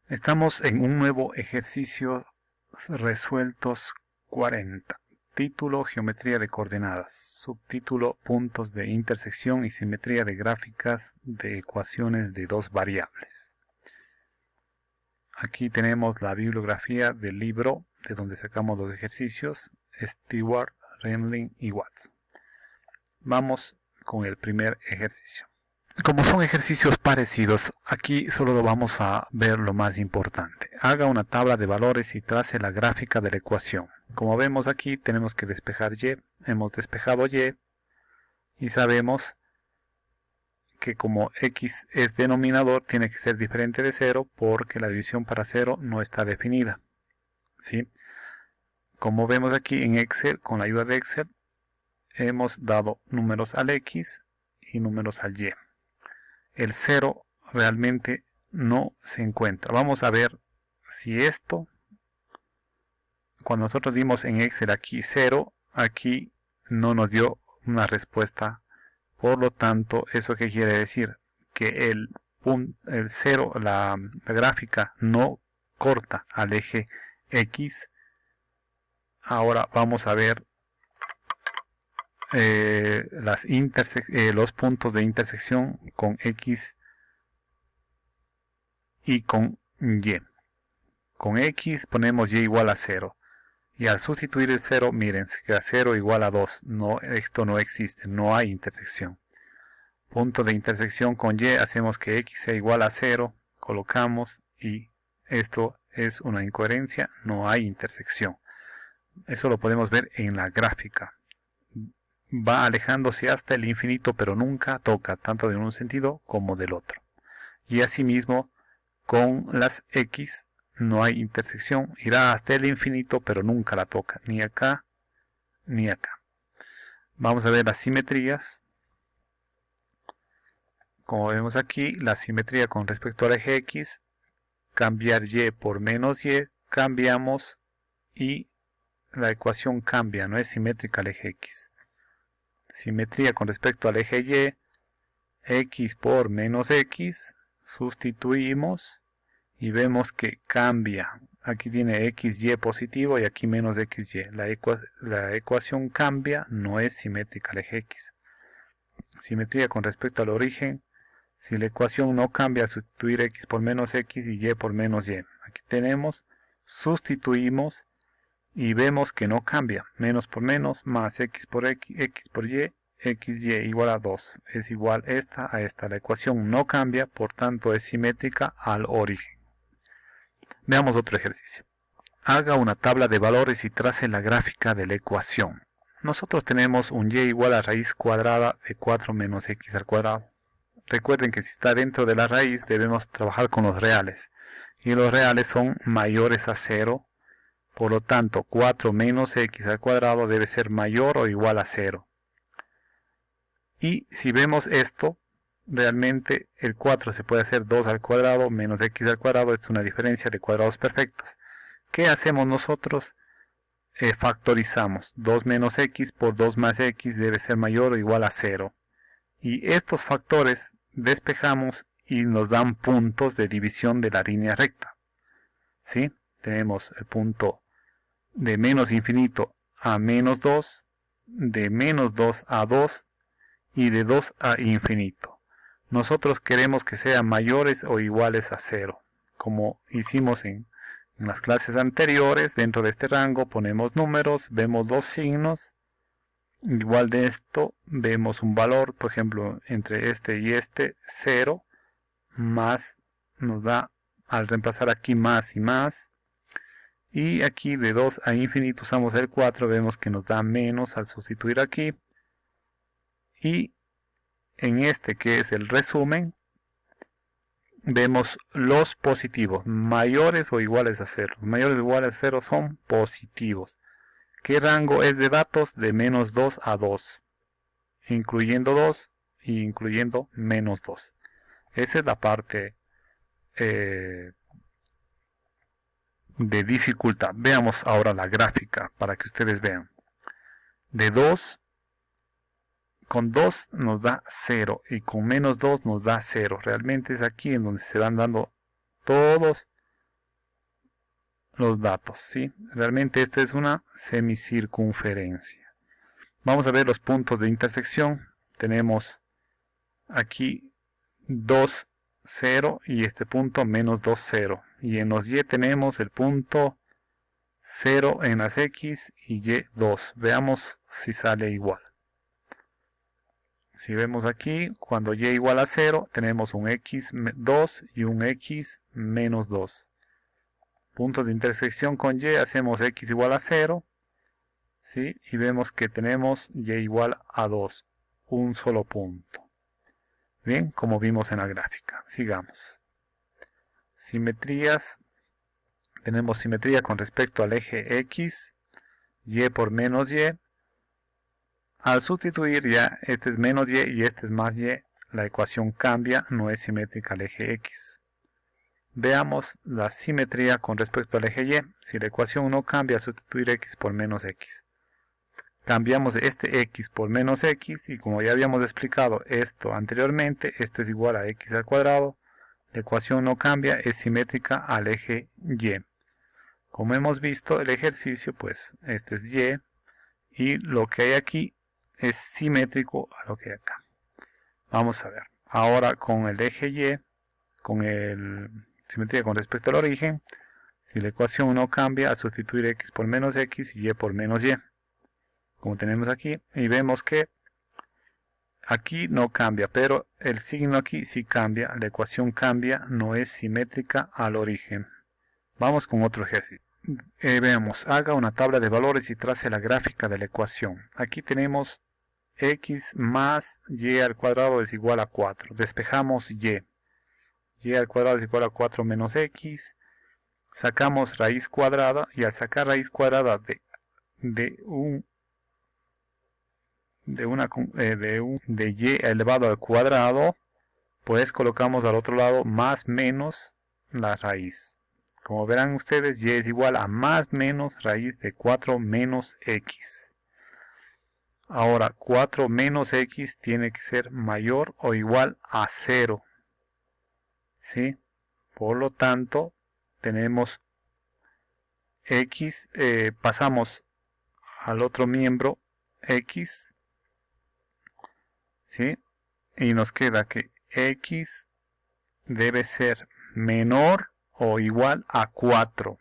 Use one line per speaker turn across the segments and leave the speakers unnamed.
Estamos en un nuevo ejercicio resueltos 40. Título: Geometría de coordenadas. Subtítulo: Puntos de intersección y simetría de gráficas de ecuaciones de dos variables. Aquí tenemos la bibliografía del libro de donde sacamos los ejercicios: Stewart, Renling y Watts. Vamos con el primer ejercicio. Como son ejercicios parecidos, aquí solo lo vamos a ver lo más importante. Haga una tabla de valores y trace la gráfica de la ecuación. Como vemos aquí, tenemos que despejar y. Hemos despejado y sabemos que como x es denominador, tiene que ser diferente de 0 porque la división para 0 no está definida. ¿Sí? Como vemos aquí en Excel, con la ayuda de Excel, hemos dado números al x y números al y. El 0 realmente no se encuentra. Vamos a ver si esto, cuando nosotros dimos en Excel aquí 0, aquí no nos dio una respuesta. Por lo tanto, ¿eso qué quiere decir? Que el 0, la gráfica no corta al eje X. Ahora vamos a ver los puntos de intersección con X y con Y. Con X ponemos Y igual a 0. Y al sustituir el 0, miren, se queda 0 igual a 2. No, esto no existe, no hay intersección. Punto de intersección con Y, hacemos que X sea igual a 0, colocamos y esto es una incoherencia, no hay intersección. Eso lo podemos ver en la gráfica. Va alejándose hasta el infinito, pero nunca toca, tanto de un sentido como del otro. Y asimismo, con las X no hay intersección, irá hasta el infinito, pero nunca la toca, ni acá ni acá. Vamos a ver las simetrías. Como vemos aquí, la simetría con respecto al eje X, cambiar Y por menos Y, cambiamos y la ecuación cambia, no es simétrica al eje X. Simetría con respecto al eje Y, X por menos X, sustituimos y vemos que cambia. Aquí tiene XY positivo y aquí menos XY. La ecuación cambia, no es simétrica al eje X. Simetría con respecto al origen. Si la ecuación no cambia al sustituir X por menos X y Y por menos Y. Aquí tenemos, sustituimos y vemos que no cambia. Menos por menos, más X por Y, XY igual a 2. Es igual esta a esta. La ecuación no cambia, por tanto es simétrica al origen. Veamos otro ejercicio. Haga una tabla de valores y trace la gráfica de la ecuación. Nosotros tenemos un y igual a raíz cuadrada de 4 menos x al cuadrado. Recuerden que si está dentro de la raíz debemos trabajar con los reales. Y los reales son mayores a 0. Por lo tanto, 4 menos x al cuadrado debe ser mayor o igual a 0. Y si vemos esto, realmente el 4 se puede hacer 2 al cuadrado menos x al cuadrado. Es una diferencia de cuadrados perfectos. ¿Qué hacemos nosotros? Factorizamos. 2 menos x por 2 más x debe ser mayor o igual a 0. Y estos factores despejamos y nos dan puntos de división de la línea recta. ¿Sí? Tenemos el punto de menos infinito a menos 2, de menos 2 a 2 y de 2 a infinito. Nosotros queremos que sean mayores o iguales a 0. Como hicimos en las clases anteriores, dentro de este rango ponemos números, vemos dos signos. Igual de esto, vemos un valor, por ejemplo, entre este y este, 0, más nos da, al reemplazar aquí más y más, y aquí de 2 a infinito usamos el 4, vemos que nos da menos al sustituir aquí, y en este que es el resumen, vemos los positivos, mayores o iguales a 0, los mayores o iguales a 0 son positivos. ¿Qué rango es de datos? De menos 2 a 2. Incluyendo 2 y incluyendo menos 2. Esa es la parte de dificultad. Veamos ahora la gráfica para que ustedes vean. De 2, con 2 nos da 0 y con menos 2 nos da 0. Realmente es aquí en donde se van dando todos los datos, ¿sí? Realmente esta es una semicircunferencia. Vamos a ver los puntos de intersección. Tenemos aquí 2, 0 y este punto menos 2, 0. Y en los y tenemos el punto 0 en las x y y 2. Veamos si sale igual. Si vemos aquí, cuando y igual a 0, tenemos un x 2 y un x menos 2. Puntos de intersección con y, hacemos x igual a 0, ¿sí? Y vemos que tenemos y igual a 2, un solo punto. Bien, como vimos en la gráfica. Sigamos. Simetrías. Tenemos simetría con respecto al eje x, y por menos y. Al sustituir ya, este es menos y este es más y, la ecuación cambia, no es simétrica al eje x. Veamos la simetría con respecto al eje y. Si la ecuación no cambia, al sustituir x por menos x. Cambiamos este x por menos x, y como ya habíamos explicado esto anteriormente, esto es igual a x al cuadrado. La ecuación no cambia, es simétrica al eje y. Como hemos visto el ejercicio, pues este es y lo que hay aquí es simétrico a lo que hay acá. Vamos a ver. Ahora con el eje y, con el simetría con respecto al origen, si la ecuación no cambia, al sustituir x por menos x y por menos y. Como tenemos aquí, y vemos que aquí no cambia, pero el signo aquí sí cambia, la ecuación cambia, no es simétrica al origen. Vamos con otro ejercicio. Veamos, haga una tabla de valores y trace la gráfica de la ecuación. Aquí tenemos x más y al cuadrado es igual a 4. Despejamos y al cuadrado es igual a 4 menos x. Sacamos raíz cuadrada, y al sacar raíz cuadrada de y elevado al cuadrado, pues colocamos al otro lado más menos la raíz. Como verán ustedes, y es igual a más menos raíz de 4 menos x. Ahora 4 menos x tiene que ser mayor o igual a 0, ¿sí? Por lo tanto, tenemos x, pasamos al otro miembro x, ¿sí? Y nos queda que x debe ser menor o igual a 4.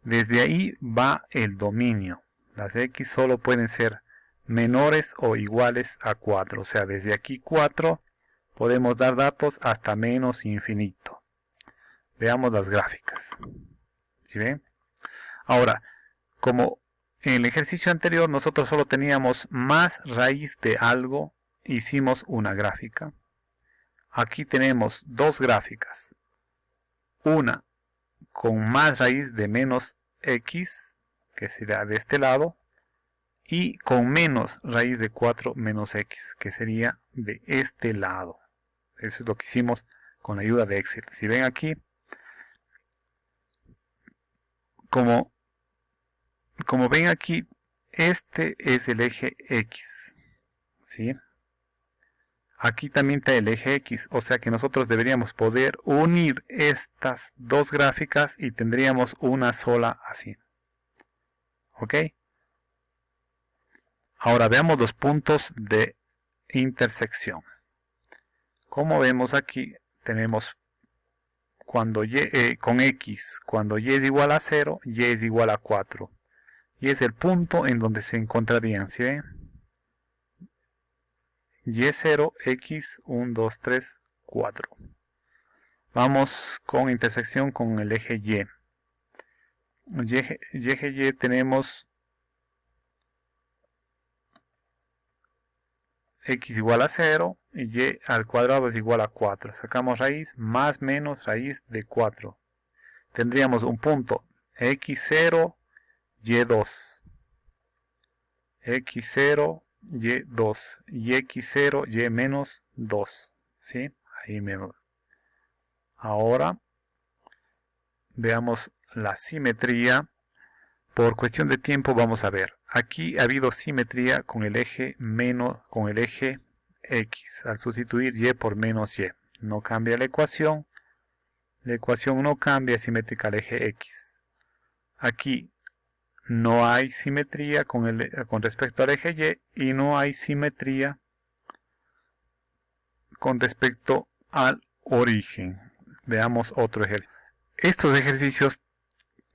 Desde ahí va el dominio. Las x solo pueden ser menores o iguales a 4. O sea, desde aquí 4 podemos dar datos hasta menos infinito. Veamos las gráficas. ¿Sí ven? Ahora, como en el ejercicio anterior nosotros solo teníamos más raíz de algo, hicimos una gráfica. Aquí tenemos dos gráficas. Una con más raíz de menos x, que será de este lado, y con menos raíz de 4 menos x, que sería de este lado. Eso es lo que hicimos con la ayuda de Excel. Si ven aquí, como ven aquí, este es el eje x, ¿sí? Aquí también está el eje x, o sea que nosotros deberíamos poder unir estas dos gráficas y tendríamos una sola así. ¿Ok? Ahora veamos los puntos de intersección. Como vemos aquí, tenemos cuando con x, cuando y es igual a 0, y es igual a 4. Y es el punto en donde se encontrarían, ¿sí ven? Y0, x, 1, 2, 3, 4. Vamos con intersección con el eje y. Eje y tenemos x igual a 0 y y al cuadrado es igual a 4. Sacamos raíz más menos raíz de 4. Tendríamos un punto x0, y2. x0, y2 y x0, y menos 2. ¿Sí? Ahí mismo. Ahora veamos la simetría. Por cuestión de tiempo vamos a ver. Aquí ha habido simetría con el eje x. Al sustituir y por menos y. No cambia la ecuación. La ecuación no cambia, es simétrica al eje x. Aquí no hay simetría con respecto al eje Y y no hay simetría con respecto al origen. Veamos otro ejercicio. Estos ejercicios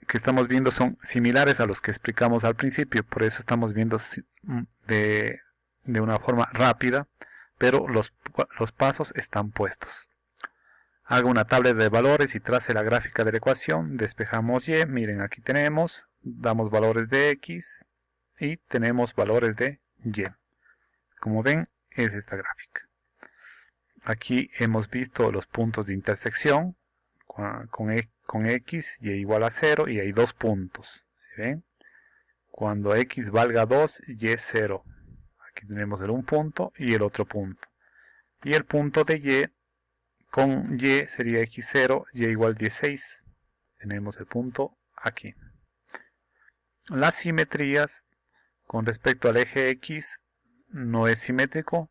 que estamos viendo son similares a los que explicamos al principio, por eso estamos viendo de una forma rápida, pero los pasos están puestos. Haga una tabla de valores y trace la gráfica de la ecuación. Despejamos y, miren, aquí tenemos, damos valores de x y tenemos valores de y. Como ven, es esta gráfica. Aquí hemos visto los puntos de intersección con x, y igual a 0, y hay dos puntos. ¿Sí ven? Cuando x valga 2, y es 0. Aquí tenemos el un punto y el otro punto. Y el punto de y, con y sería x0, y igual 16. Tenemos el punto aquí. Las simetrías con respecto al eje x no es simétrico.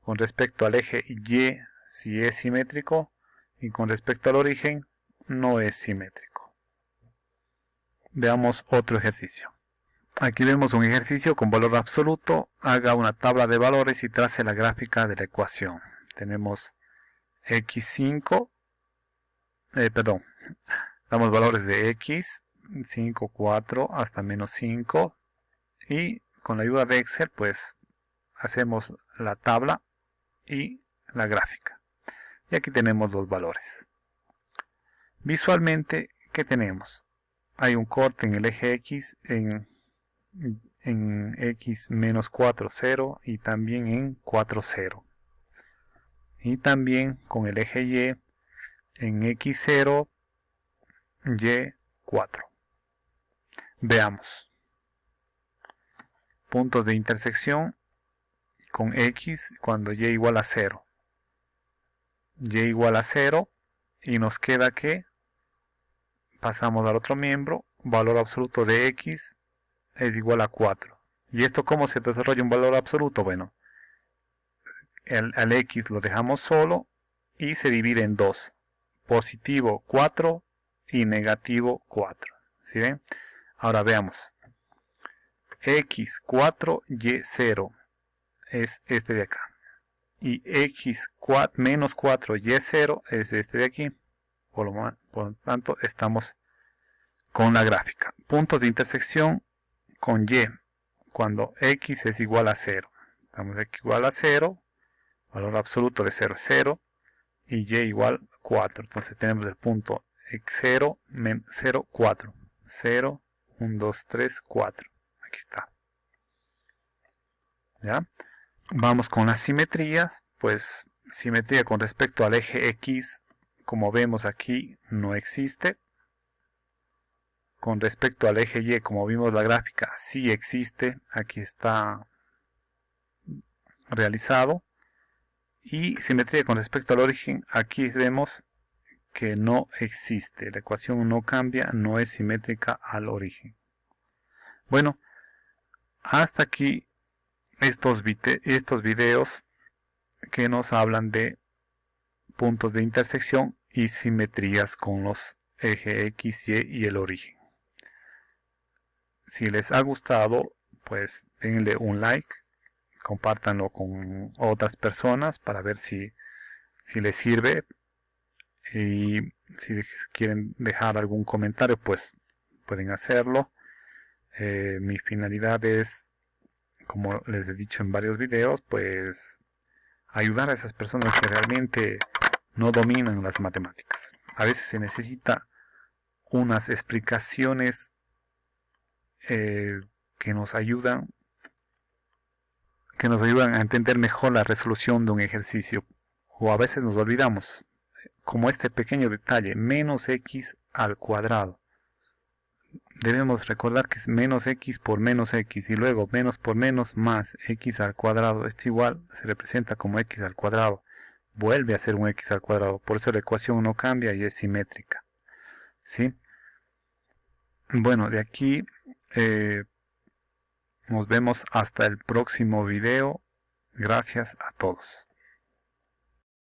Con respecto al eje y sí es simétrico. Y con respecto al origen no es simétrico. Veamos otro ejercicio. Aquí vemos un ejercicio con valor absoluto. Haga una tabla de valores y trace la gráfica de la ecuación. Tenemos x5, damos valores de x, 5, 4, hasta menos 5. Y con la ayuda de Excel, pues, hacemos la tabla y la gráfica. Y aquí tenemos los valores. Visualmente, ¿qué tenemos? Hay un corte en el eje X en X menos 4, 0 y también en 4, 0. Y también con el eje Y en X0, Y, 4. Veamos. Puntos de intersección con X cuando Y igual a 0. Y igual a 0 y nos queda que pasamos al otro miembro, valor absoluto de X es igual a 4. ¿Y esto cómo se desarrolla un valor absoluto? Bueno, al X lo dejamos solo y se divide en dos, positivo 4 y negativo 4. ¿Sí ven? Ahora veamos. X4, Y0 es este de acá. Y X4, menos 4, Y0 es este de aquí. Por lo tanto, estamos con la gráfica. Puntos de intersección con Y. Cuando X es igual a 0. Estamos X igual a 0. Valor absoluto de 0 es 0. Y Y igual 4. Entonces tenemos el punto X0, 0, 4. 0, 1, 2, 3, 4. Aquí está. ¿Ya? Vamos con las simetrías. Pues simetría con respecto al eje X, como vemos aquí, no existe. Con respecto al eje Y, como vimos la gráfica, sí existe. Aquí está realizado. Y simetría con respecto al origen, aquí vemos que no existe. La ecuación no cambia, no es simétrica al origen. Bueno, hasta aquí estos videos que nos hablan de puntos de intersección y simetrías con los ejes X, Y y el origen. Si les ha gustado, pues denle un like, compártanlo con otras personas para ver si les sirve, y si quieren dejar algún comentario, pues pueden hacerlo. Mi finalidad es, como les he dicho en varios videos, pues ayudar a esas personas que realmente no dominan las matemáticas. A veces se necesita unas explicaciones que nos ayudan a entender mejor la resolución de un ejercicio, o a veces nos olvidamos, como este pequeño detalle, menos x al cuadrado. Debemos recordar que es menos x por menos x, y luego menos por menos más x al cuadrado. Esto igual se representa como x al cuadrado. Vuelve a ser un x al cuadrado. Por eso la ecuación no cambia y es simétrica. ¿Sí? Bueno, de aquí nos vemos hasta el próximo video. Gracias a todos.